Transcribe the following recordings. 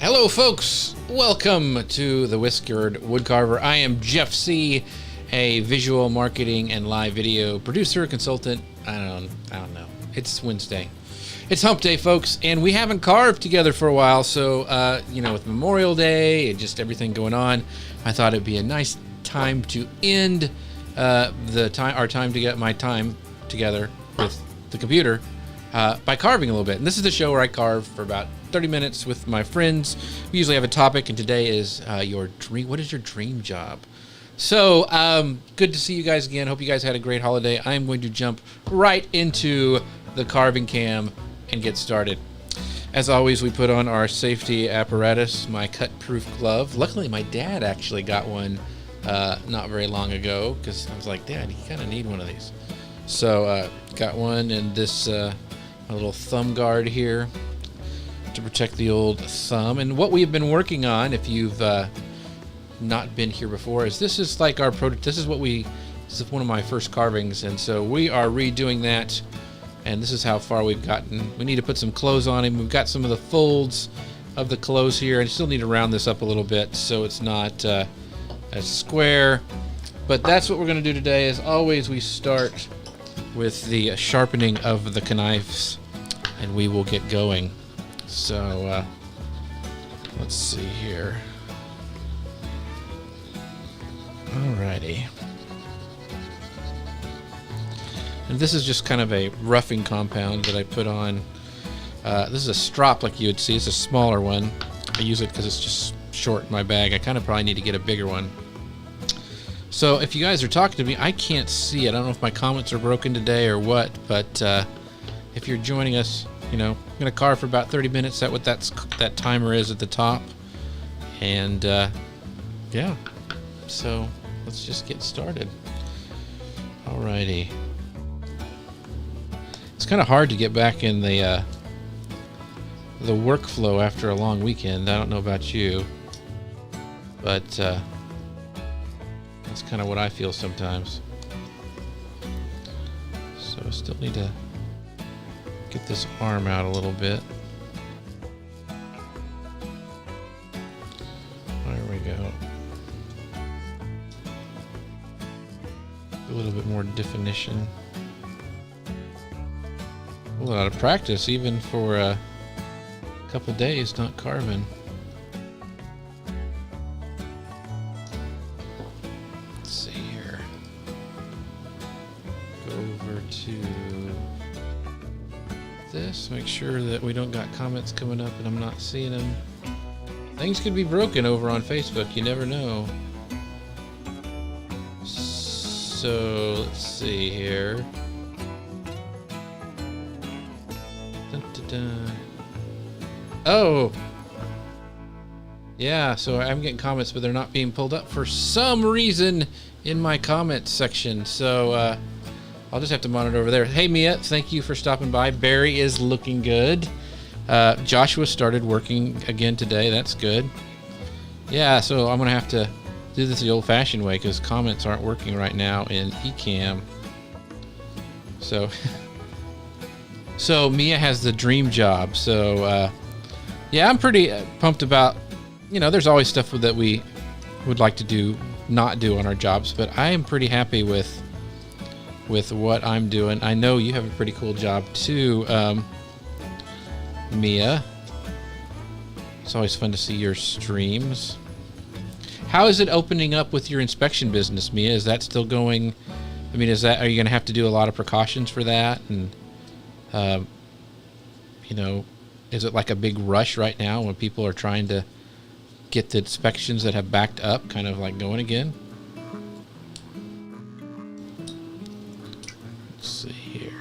Hello folks, Welcome to the Whiskered Woodcarver. I am Jeff C., a visual marketing and live video producer, consultant. I don't know. It's Wednesday. It's hump day, folks, and we haven't carved together for a while, so, with Memorial Day and just everything going on, I thought it'd be a nice time to end our time together with the computer by carving a little bit. And this is the show where I carve for about 30 minutes with my friends. We usually have a topic, and today is your dream. What is your dream job? So, good to see you guys again. Hope you guys had a great holiday. I'm going to jump right into the carving cam and get started. As always, we put on our safety apparatus, my cut-proof glove. Luckily, my dad actually got one not very long ago, because I was like, Dad, you kind of need one of these. So, got one, and this my little thumb guard here to protect the old thumb. And what we've been working on, if you've not been here before, is this is like our this is one of my first carvings, and so we are redoing that, and this is how far we've gotten. We need to put some clothes on him. We've got some of the folds of the clothes here, and still need to round this up a little bit so it's not as square, but that's what we're going to do today. As always, we start with the sharpening of the knives, and we will get going. So let's see here. Alrighty. And this is just kind of a roughing compound that I put on. This is a strop like you would see. It's a smaller one. I use it because it's just short in my bag. I kind of probably need to get a bigger one. So if you guys are talking to me, I can't see it. I don't know if my comments are broken today or what, but if you're joining us, I'm going to carve for about 30 minutes. That's what that timer is at the top. And yeah, so let's just get started. Alrighty. It's kind of hard to get back in the workflow after a long weekend. I don't know about you, but that's kind of what I feel sometimes. So I still need to get this arm out a little bit. There we go. A little bit more definition. A lot of practice, even for a couple days not carving. Let's see here. Go over to this, make sure that we don't got comments coming up and I'm not seeing them. Things could be broken over on Facebook, you never know. So let's see here. Dun, dun, dun. Oh, yeah, so I'm getting comments, but they're not being pulled up for some reason in my comments section. So I'll just have to monitor over there. Hey, Mia, thank you for stopping by. Barry is looking good. Joshua started working again today. That's good. Yeah, so I'm going to have to do this the old-fashioned way because comments aren't working right now in eCam. So, so Mia has the dream job. So, yeah, I'm pretty pumped about, there's always stuff that we would like to not do on our jobs, but I am pretty happy with what I'm doing. I know you have a pretty cool job too, Mia. It's always fun to see your streams. How is it opening up with your inspection business, Mia? Is that still going? I mean, are you going to have to do a lot of precautions for that? And, is it like a big rush right now when people are trying to get the inspections that have backed up kind of like going again? Let's see here.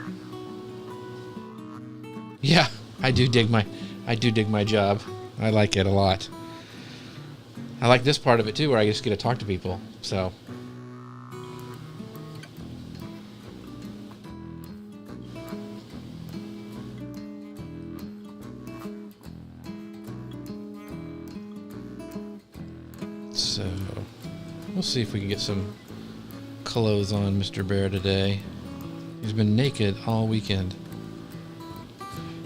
Yeah, I do dig my job. I like it a lot. I like this part of it too, where I just get to talk to people. So, we'll see if we can get some clothes on Mr. Bear today. He's been naked all weekend.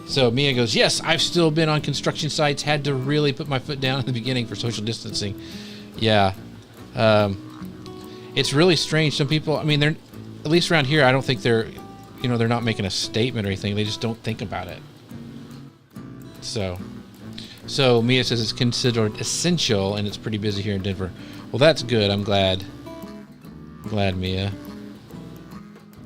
So Mia goes, yes, I've still been on construction sites, had to really put my foot down in the beginning for social distancing. Yeah. It's really strange. Some people, I mean, they're, at least around here, I don't think they're, they're not making a statement or anything. They just don't think about it. So Mia says it's considered essential and it's pretty busy here in Denver. Well, that's good. I'm glad. Mia.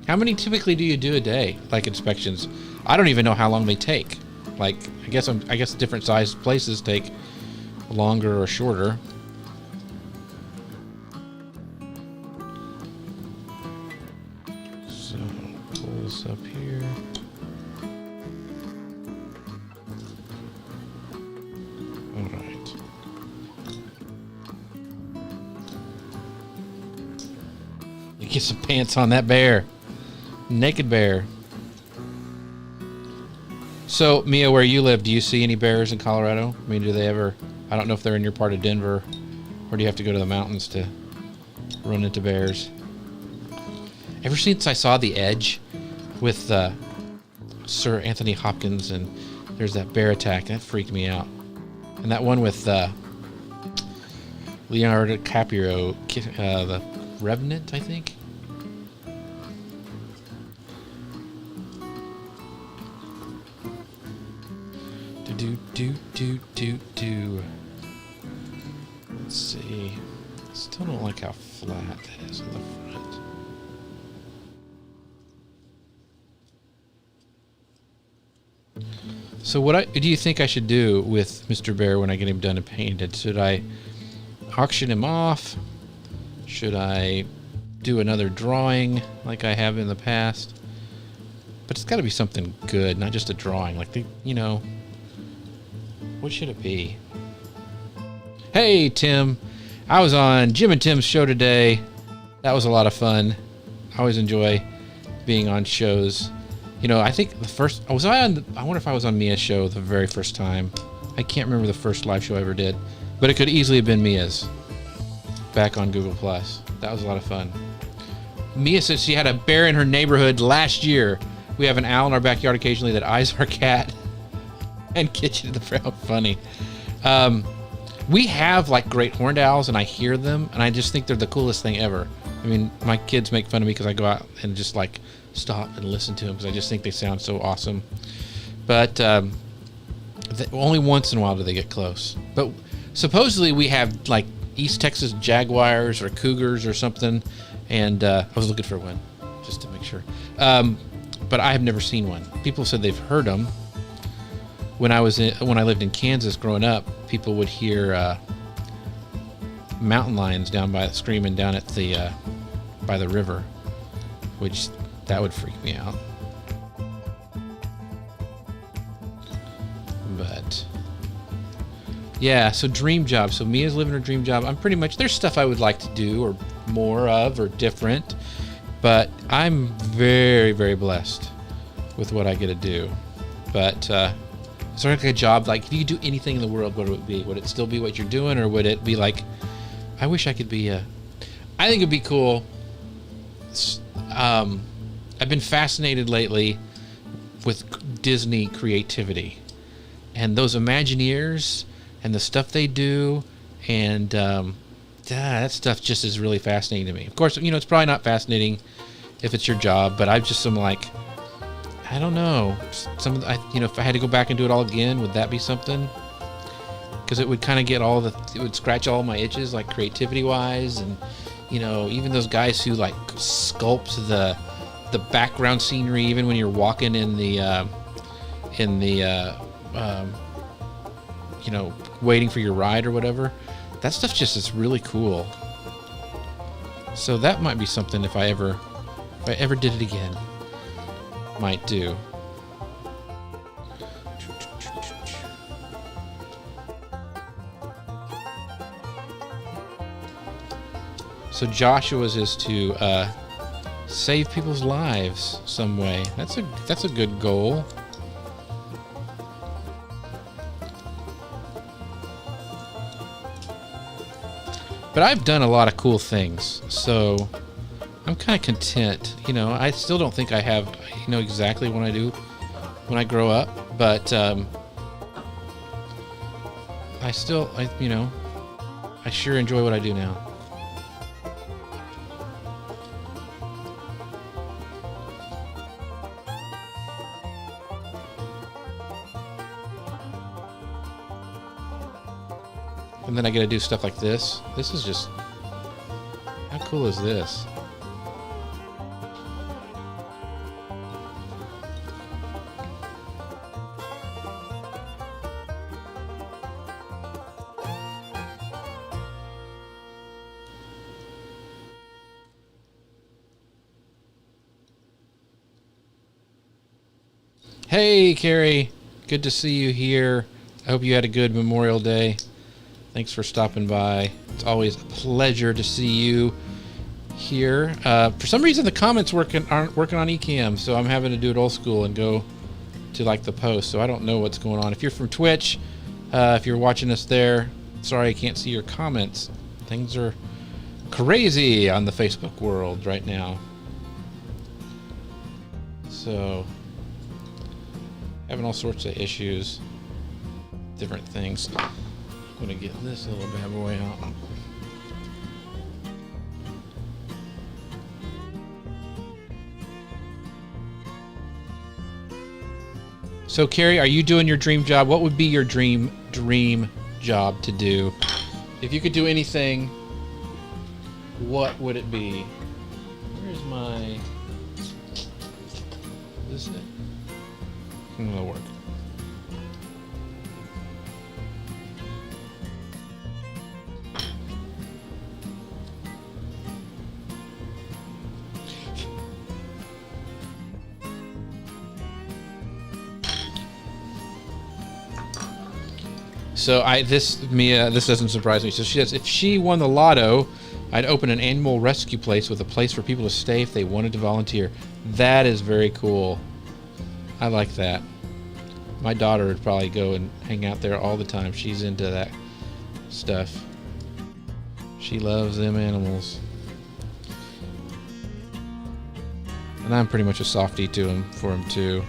How many typically do you do a day, like inspections? I don't even know how long they take. Like, I guess different sized places take longer or shorter. So, pull this up here. All right. You get some pants on that bear. Naked bear. So, Mia, where you live, do you see any bears in Colorado? I mean, do they ever... I don't know if they're in your part of Denver, or do you have to go to the mountains to run into bears? Ever since I saw The Edge with Sir Anthony Hopkins, and there's that bear attack, that freaked me out. And that one with Leonardo DiCaprio, The Revenant, I think? Do. Let's see. Still don't like how flat that is on the front. So what do you think I should do with Mr. Bear when I get him done and painted? Should I auction him off? Should I do another drawing like I have in the past? But it's got to be something good, not just a drawing. Like, what should it be? Hey, Tim. I was on Jim and Tim's show today. That was a lot of fun. I always enjoy being on shows. I think the first... I wonder if I was on Mia's show the very first time. I can't remember the first live show I ever did. But it could easily have been Mia's. Back on Google+. That was a lot of fun. Mia said she had a bear in her neighborhood last year. We have an owl in our backyard occasionally that eyes our cat. And gets you to the front. Funny. We have like great horned owls, and I hear them, and I just think they're the coolest thing ever. I mean, my kids make fun of me because I go out and just like stop and listen to them because I just think they sound so awesome. But only once in a while do they get close. But supposedly we have like East Texas jaguars or cougars or something, and I was looking for one just to make sure. But I have never seen one. People said they've heard them. When I lived in Kansas growing up, people would hear mountain lions screaming down at the by the river, which that would freak me out. But yeah, so dream job. So Mia's living her dream job. I'm pretty much, there's stuff I would like to do or more of or different, but I'm very, very blessed with what I get to do. But is there like a job, like if you could do anything in the world, what would it be? Would it still be what you're doing, or would it be like, I wish I could be I think it'd be cool. I've been fascinated lately with Disney creativity and those Imagineers and the stuff they do, and that stuff just is really fascinating to me. Of course, it's probably not fascinating if it's your job, but I just am like, I don't know. If I had to go back and do it all again, would that be something? Because it would kind of it would scratch all my itches, like creativity-wise, and even those guys who like sculpt the background scenery, even when you're walking in the waiting for your ride or whatever. That stuff just is really cool. So that might be something if I ever did it again, might do. So Joshua's is to save people's lives some way. That's a good goal. But I've done a lot of cool things, so I'm kind of content. I still don't think I have, exactly what I do when I grow up, but I still, you know, I sure enjoy what I do now. And then I get to do stuff like this. This is just, how cool is this? Hey, Carrie. Good to see you here. I hope you had a good Memorial Day. Thanks for stopping by. It's always a pleasure to see you here. For some reason, the comments aren't working on Ecamm, so I'm having to do it old school and go to like the post. So I don't know what's going on. If you're from Twitch, if you're watching us there, sorry I can't see your comments. Things are crazy on the Facebook world right now. So having all sorts of issues, different things. I'm gonna get this little bad boy out. So Carrie, are you doing your dream job? What would be your dream job to do? If you could do anything, what would it be? Where's my... Is this it? I'm gonna work. So Mia, this doesn't surprise me. So she says, if she won the lotto, I'd open an animal rescue place with a place for people to stay if they wanted to volunteer. That is very cool. I like that. My daughter would probably go and hang out there all the time. She's into that stuff. She loves them animals. And I'm pretty much a softie for him too.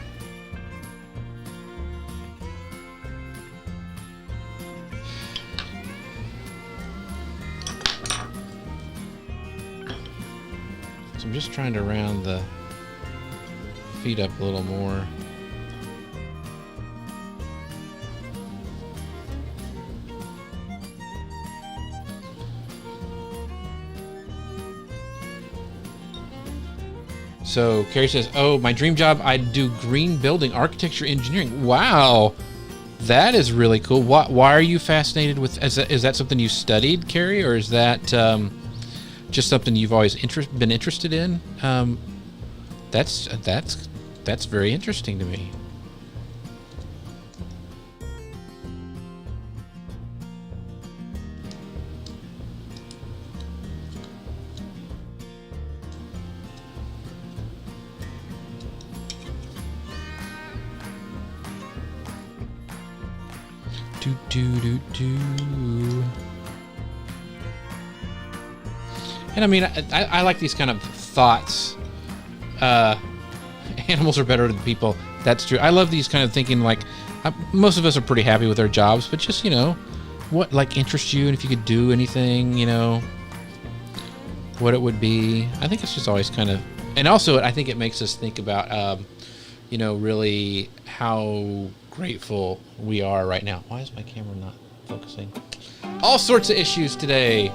So I'm just trying to round the feet up a little more. So Carrie says, oh, my dream job, I'd do green building architecture engineering. Wow, that is really cool. Why are you fascinated with, is that something you studied, Carrie, or is that just something you've always been interested in? That's very interesting to me. And I mean, I like these kind of thoughts. Animals are better than people. That's true. I love these kind of thinking, like, most of us are pretty happy with our jobs, but just, you know, what, like, interests you, and if you could do anything, you know, what it would be. I think it's just always kind of, and also I think it makes us think about, you know, really how grateful we are right now. Why is my camera not focusing? All sorts of issues today.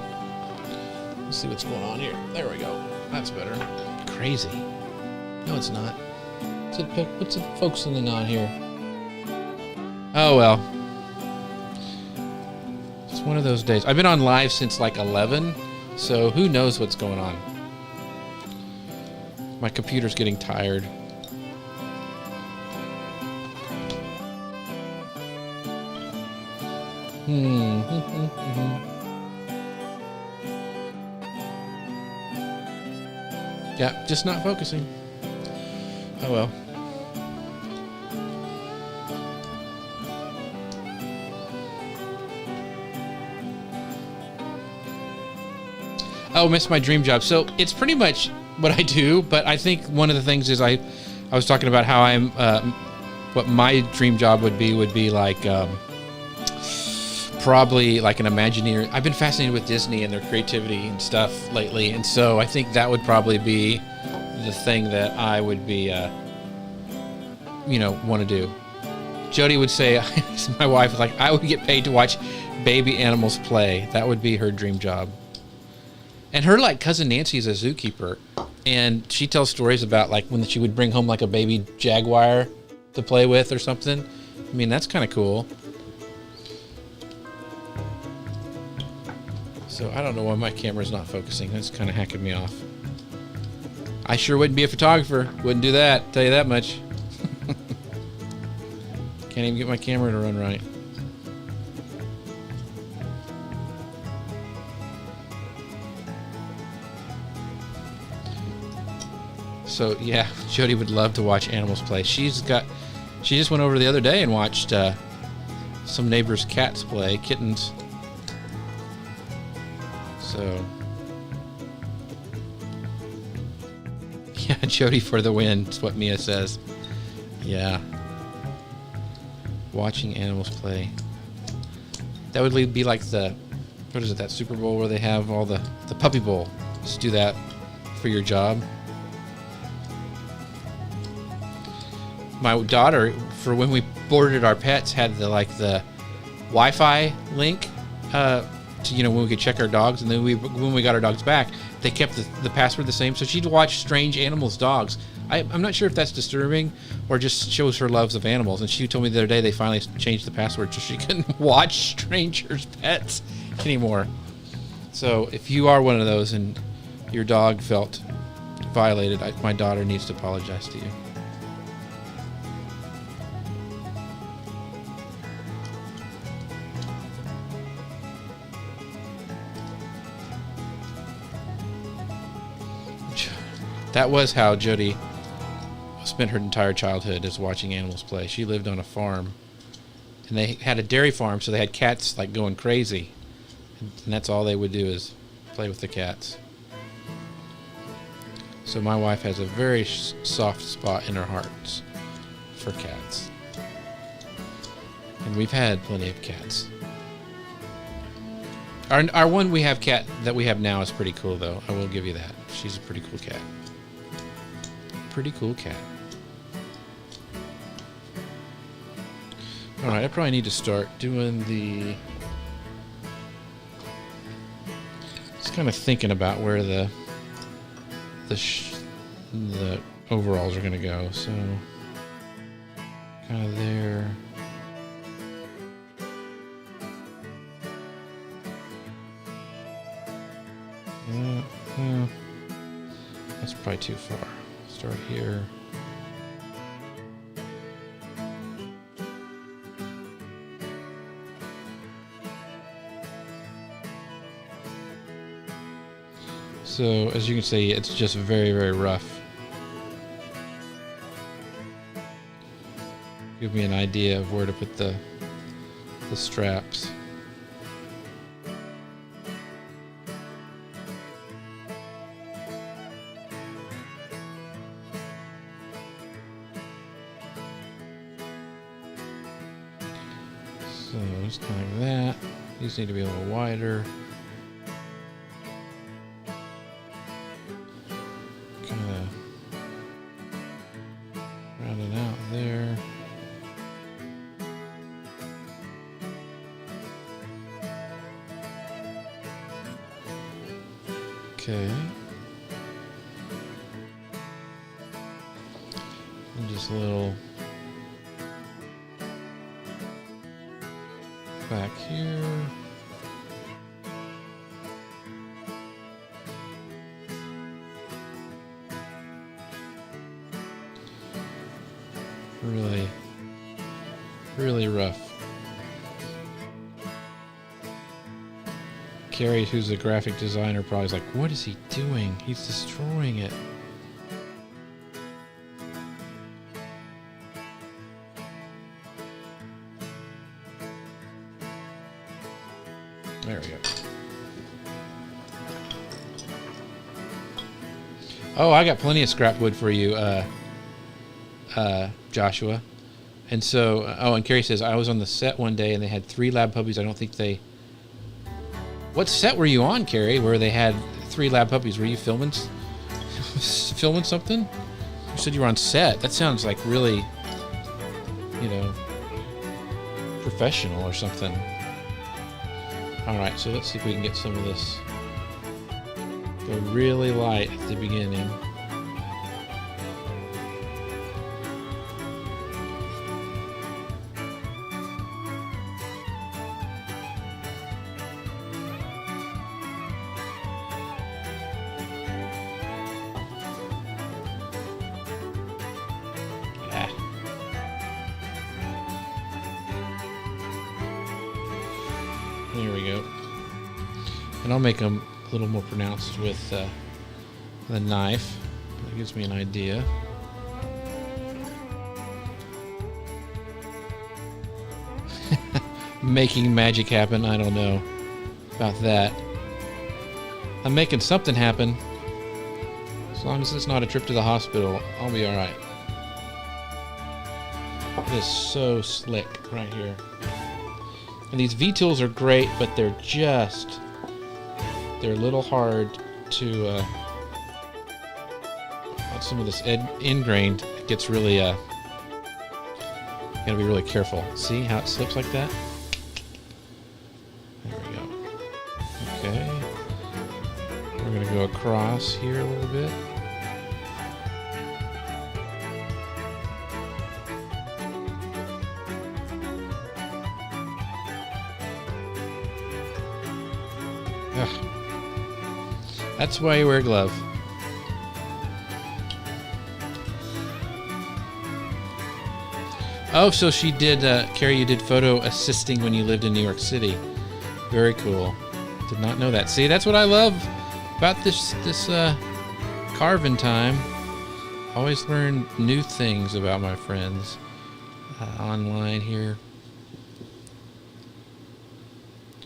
Let's see what's going on here. There we go. That's better. Crazy. No, it's not. What's it focusing on here? Oh, well. It's one of those days. I've been on live since like 11, so who knows what's going on. My computer's getting tired. Yeah, just not focusing. Oh well. Oh, missed my dream job. So it's pretty much what I do, but I think one of the things is I was talking about how I'm what my dream job would be like probably like an Imagineer. I've been fascinated with Disney and their creativity and stuff lately, and so I think that would probably be the thing that I would be, want to do. Jody would say, my wife was like, I would get paid to watch baby animals play. That would be her dream job. And her like cousin Nancy is a zookeeper, and she tells stories about like when she would bring home like a baby jaguar to play with or something. I mean, that's kind of cool. So I don't know why my camera's not focusing. That's kind of hacking me off. I sure wouldn't be a photographer. Wouldn't do that. Tell you that much. Can't even get my camera to run right. So yeah, Jody would love to watch animals play. She just went over the other day and watched some neighbors' cats play, kittens. So yeah, Jody for the win, is what Mia says. Yeah. Watching animals play. That would be like that Super Bowl where they have all the Puppy Bowl. Just do that for your job. My daughter, for when we boarded our pets, had the Wi-Fi link to when we could check our dogs, and then when we got our dogs back, they kept the password the same, so she'd watch strange animals' dogs. I'm not sure if that's disturbing or just shows her loves of animals. And she told me the other day they finally changed the password so she couldn't watch strangers' pets anymore. So if you are one of those and your dog felt violated, my daughter needs to apologize to you. That was how Jody spent her entire childhood, is watching animals play. She lived on a farm, and they had a dairy farm, so they had cats like going crazy, and that's all they would do is play with the cats. So my wife has a very soft spot in her heart for cats, and we've had plenty of cats. Our one cat that we have now is pretty cool, though. I will give you that. She's a pretty cool cat. Pretty cool cat. All right, I probably need to start doing just kind of thinking about where the overalls are going to go. So kind of there. That's probably too far. Start here. So as you can see, it's just very, very rough. Give me an idea of where to put the straps. So just kind of like that. These need to be a little wider. Kind of round it out there. Okay. And just a little back here. Really, really rough. Carrie, who's a graphic designer, probably is like, what is he doing? He's destroying it. There we go. Oh, I got plenty of scrap wood for you, Joshua. And so, oh, and Carrie says, I was on the set one day and they had 3 lab puppies. I don't think they... What set were you on, Carrie, where they had 3 lab puppies? Were you filming filming something? You said you were on set. That sounds like really, you know, professional or something. All right, so let's see if we can get some of this. Go really light at the beginning. There we go. And I'll make them a little more pronounced with the knife. That gives me an idea. Making magic happen. I don't know about that. I'm making something happen. As long as it's not a trip to the hospital, I'll be alright. It is so slick right here. And these V-tools are great, but they're a little hard to, some of this ingrained, it gets really, you gotta be really careful. See how it slips like that? There we go. Okay. We're gonna go across here a little bit. That's why you wear a glove. Oh, so she did, Carrie, you did photo assisting when you lived in New York City. Very cool. Did not know that. See, that's what I love about this carving time. Always learn new things about my friends online here.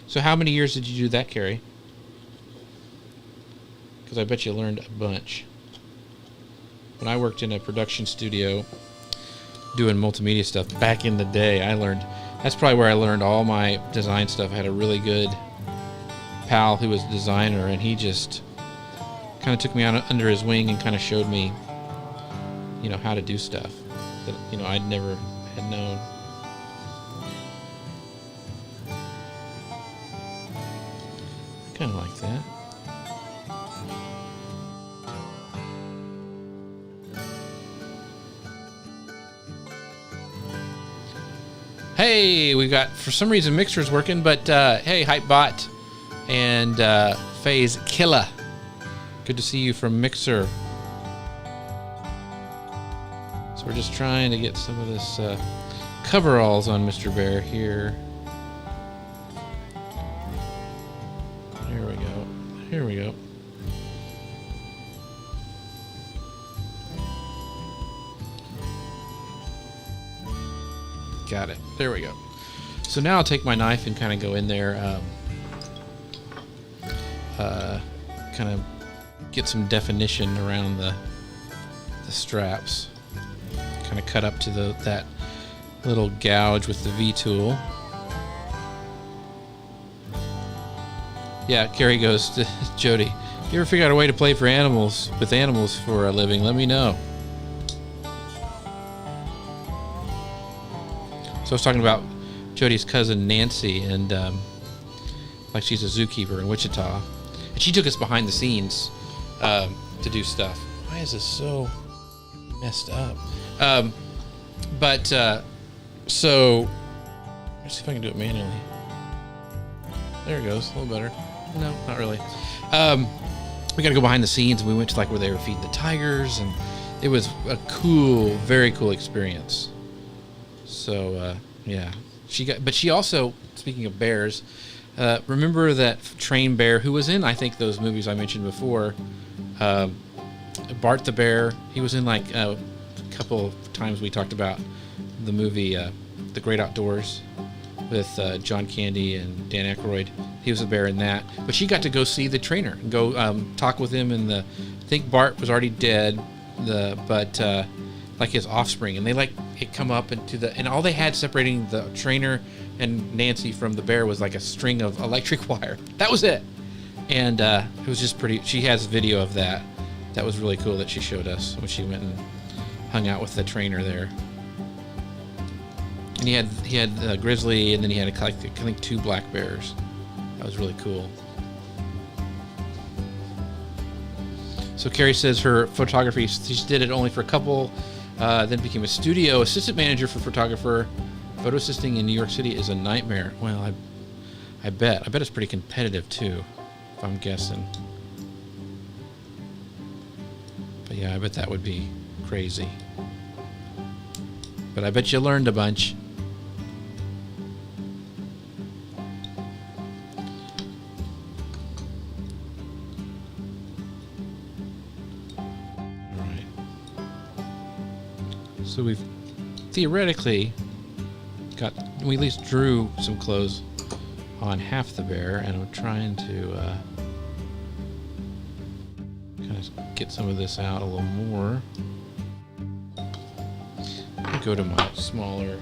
So how many years did you do that, Carrie? Because I bet you learned a bunch. When I worked in a production studio doing multimedia stuff back in the day, that's probably where I learned all my design stuff. I had a really good pal who was a designer, and he just kind of took me under his wing and kind of showed me, you know, how to do stuff that, you know, I'd never had known. I kind of like that. Hey, we got, for some reason, Mixer's working, but hey, Hypebot and FaZe Killa. Good to see you from Mixer. So we're just trying to get some of this coveralls on Mr. Bear here. Here we go. Here we go. Got it. There we go. So now I'll take my knife and kind of go in there, kind of get some definition around the straps. Kind of cut up to that little gouge with the V-tool. Yeah, Carrie goes to Jody, you ever figure out a way to play with animals for a living, let me know. So I was talking about Jody's cousin Nancy, and like she's a zookeeper in Wichita, and she took us behind the scenes to do stuff. Why is this so messed up? So let's see if I can do it manually. There it goes, a little better. No, not really. We got to go behind the scenes, and we went to like where they were feeding the tigers, and it was a cool, very cool experience. So, yeah, but she also, speaking of bears, remember that trained bear who was in, I think, those movies I mentioned before, Bart the Bear. He was in like a couple of times we talked about the movie, The Great Outdoors with John Candy and Dan Aykroyd. He was a bear in that, but she got to go see the trainer and go talk with him. And I think Bart was already dead, but like his offspring, and they like it come up into the, and all they had separating the trainer and Nancy from the bear was like a string of electric wire. That was it. And it was just pretty. She has video of that. That was really cool that she showed us when she went and hung out with the trainer there. And he had grizzly, and then he had I think 2 black bears. That was really cool. So Carrie says her photography, she did it only for a couple, then became a studio assistant manager for photographer. Photo assisting in New York City is a nightmare. Well, I bet it's pretty competitive too, if I'm guessing. But yeah, I bet that would be crazy. But I bet you learned a bunch. So we've theoretically we at least drew some clothes on half the bear, and I'm trying to kind of get some of this out a little more. I'll go to my smaller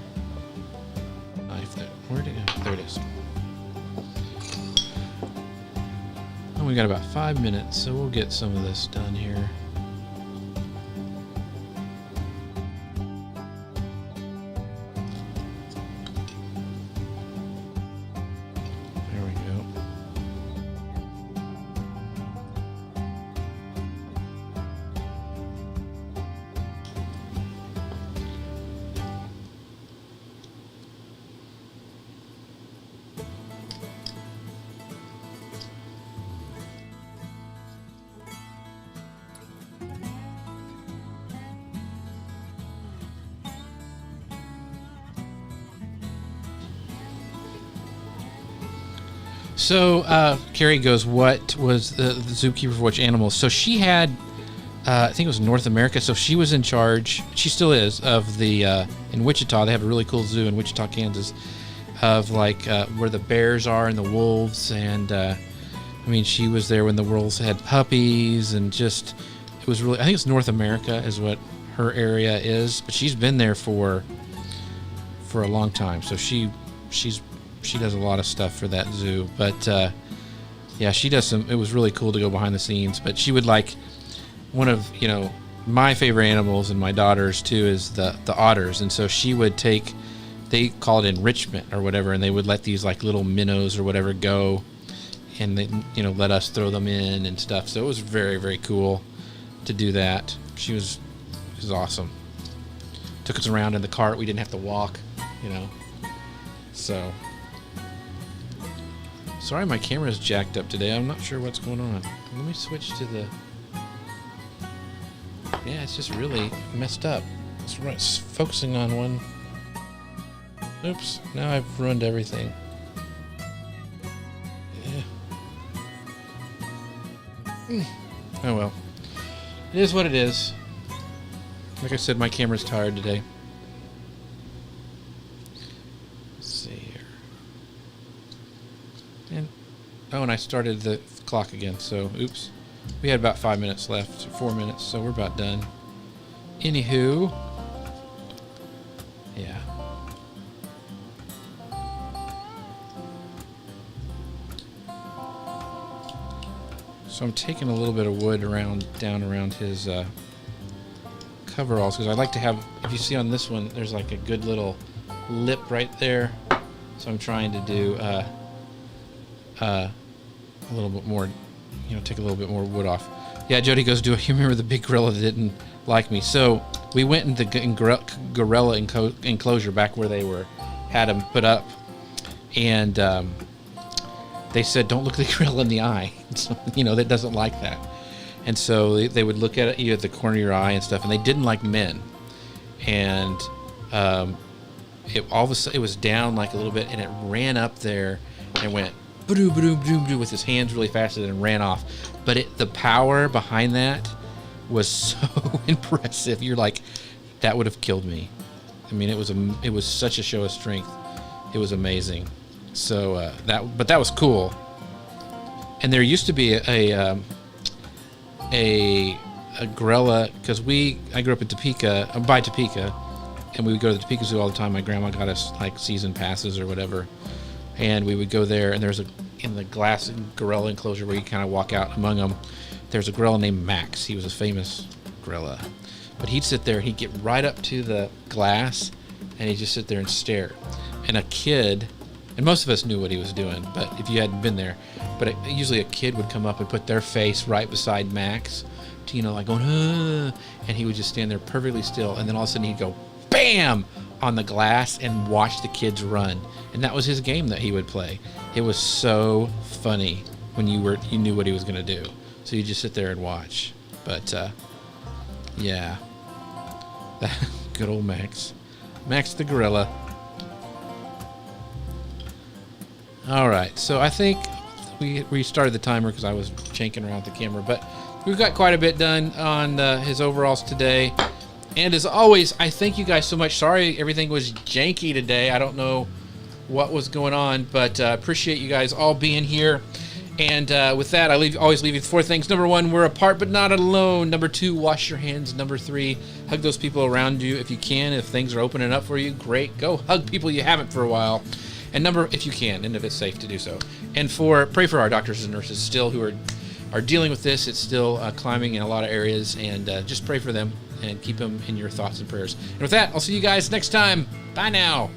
knife there. Where'd it go? There it is. Oh, we got about 5 minutes, so we'll get some of this done here. So Carrie goes, what was the zookeeper for which animals? So she had, I think it was North America, so she was in charge, she still is, of the, in Wichita, they have a really cool zoo in Wichita, Kansas, of like where the bears are and the wolves, and I mean, she was there when the wolves had puppies, and just, it was really, I think it's North America is what her area is, but she's been there for a long time, so she does a lot of stuff for that zoo. But yeah, she does some, it was really cool to go behind the scenes. But she would like, one of, you know, my favorite animals and my daughter's too is the otters. And so she would take, they call it enrichment or whatever, and they would let these like little minnows or whatever go, and they, you know, let us throw them in and stuff. So it was very, very cool to do that. She was awesome. Took us around in the cart. We didn't have to walk, you know. So sorry, my camera's jacked up today. I'm not sure what's going on. Let me switch to the... Yeah, it's just really messed up. It's focusing on one. Oops, now I've ruined everything. Yeah. Oh well. It is what it is. Like I said, my camera's tired today. And I started the clock again, so oops. We had about 5 minutes left, 4 minutes, so we're about done. Anywho, yeah. So I'm taking a little bit of wood down around his coveralls, because I like to have, if you see on this one, there's like a good little lip right there. So I'm trying to do a little bit more, you know, take a little bit more wood off. Yeah, Jody goes, do you remember the big gorilla that didn't like me? So we went into gorilla enclosure back where they had them put up, and they said, don't look the gorilla in the eye. So, you know, that doesn't like that. And so they would look at you at the corner of your eye and stuff, and they didn't like men. And all of a sudden, it was down like a little bit, and it ran up there and went with his hands really fast, and then ran off. But the power behind that was so impressive. You're like, that would have killed me. I mean, it was such a show of strength. It was amazing. So that was cool. And there used to be a a gorilla, because I grew up in Topeka, by Topeka, and we would go to the Topeka Zoo all the time. My grandma got us like season passes or whatever, and we would go there. And there's in the glass gorilla enclosure where you kind of walk out among them. There's a gorilla named Max. He was a famous gorilla, but he'd sit there. He'd get right up to the glass, and he'd just sit there and stare. And a kid, and most of us knew what he was doing, but if you hadn't been there, but usually a kid would come up and put their face right beside Max, to, like going, and he would just stand there perfectly still, and then all of a sudden he'd go, bam, on the glass and watch the kids run. And that was his game that he would play. It was so funny when you knew what he was going to do. So you just sit there and watch. But, yeah. Good old Max. Max the gorilla. All right, so I think we restarted the timer because I was janking around the camera, but we've got quite a bit done on his overalls today. And as always, I thank you guys so much. Sorry everything was janky today. I don't know what was going on, but appreciate you guys all being here. And with that, I always leave you with 4 things. Number 1, we're apart but not alone. Number 2, wash your hands. Number 3, hug those people around you if you can. If things are opening up for you, great. Go hug people you haven't for a while. And if you can, and if it's safe to do so. And 4, pray for our doctors and nurses still who are dealing with this. It's still climbing in a lot of areas, and just pray for them and keep them in your thoughts and prayers. And with that, I'll see you guys next time. Bye now.